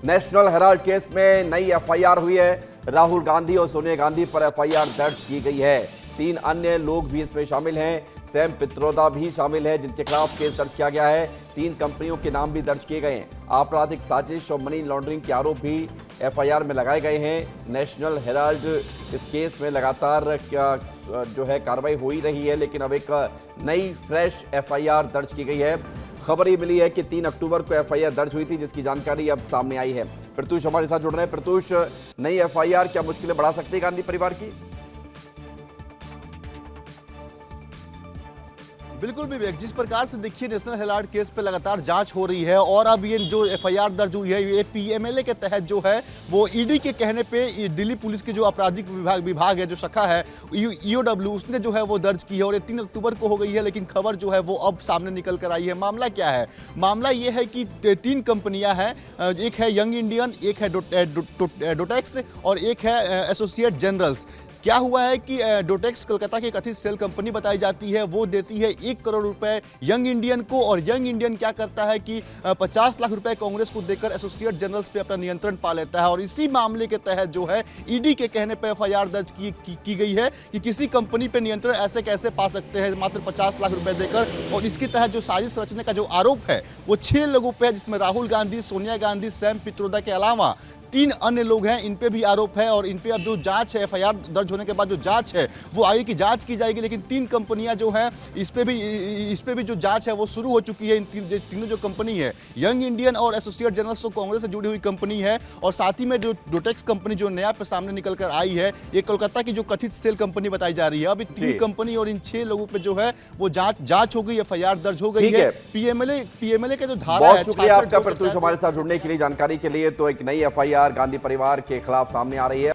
National Herald case में नई FIR हुई है। राहुल गांधी और सोनिया गांधी पर एफआईआर दर्ज की गई है। 3 अन्य लोग भी इसमें शामिल हैं। सैम पित्रोदा भी शामिल है, जिनके खिलाफ केस दर्ज किया गया है। 3 कंपनियों के नाम भी दर्ज किए गए हैं। आपराधिक साजिश और मनी लॉन्ड्रिंग के आरोप भी एफआईआर में लगाए गए हैं। नेशनल हेराल्ड इस केस में लगातार जो है कार्रवाई हो ही रही है, लेकिन अब एक नई फ्रेश एफआईआर दर्ज की गई है। खबर ये मिली है कि 3 अक्टूबर को एफआईआर दर्ज हुई थी, जिसकी जानकारी अब सामने आई है। प्रत्यूष हमारे साथ जुड़ रहे हैं। प्रत्यूष, नई एफआईआर क्या मुश्किलें बढ़ा सकती है गांधी परिवार की? बिल्कुल भी विवेक, जिस प्रकार से देखिए नेशनल हेराल्ड केस पे लगातार जांच हो रही है और अब ये जो एफआईआर दर्ज हुई है ये पीएमएलए के तहत जो है वो ईडी के कहने पे दिल्ली पुलिस की जो आपराधिक विभाग है, जो शाखा है ईओडब्ल्यू, उसने जो है वो दर्ज की है और ये 3 अक्टूबर को हो गई है। लेकिन खबर जो है वो अब सामने निकल कर आई है। मामला क्या है? मामला ये है कि 3 कंपनियां हैं, एक है यंग इंडियन, एक है डोटेक्स और एक है एसोसिएट जनरल्स। क्या हुआ है कि डोटेक्स कलकत्ता की कथित सेल कंपनी बताई जाती है, वो देती है 1 करोड़ रुपए यंग इंडियन को और यंग इंडियन क्या करता है कि 50 लाख रुपए कांग्रेस को देकर एसोसिएट जनरल्स पे अपना नियंत्रण पा लेता है। और इसी मामले के तहत जो है ईडी के कहने पे एफआईआर दर्ज की गई है कि किसी कंपनी पे नियंत्रण ऐसे कैसे पा सकते हैं मात्र 50 लाख रुपए देकर। और इसके तहत जो साजिश रचने का जो आरोप है वो 6 लोगों पे है, जिसमें राहुल गांधी, सोनिया गांधी, सैम पित्रोदा के अलावा 3 अन्य लोग हैं, इन पे भी आरोप है। और इन पे अब जो जांच है, एफआईआर दर्ज होने के बाद जो जांच है वो आगे की जांच की जाएगी। लेकिन 3 कंपनियां जो हैं इस पे भी जो जांच है वो शुरू हो चुकी है। इन तीनों जो कंपनी है, यंग इंडियन और एसोसिएट जनरल्स, तो कांग्रेस से जुड़ी हुई कंपनी है। और साथ ही में जो डोटेक्स कंपनी जो नया पे सामने निकल कर आई है, ये कोलकाता की जो कथित सेल कंपनी बताई जा रही है। अभी 3 कंपनी और इन 6 लोगों पे जो है वो जांच हो गई, एफआईआर दर्ज हो गई है। पीएमएलए के जो धारा है, शुक्रिया आपका प्रत्यूष हमारे साथ जुड़ने के लिए, जानकारी के लिए। तो एक नई एफआईआर गांधी परिवार के खिलाफ सामने आ रही है।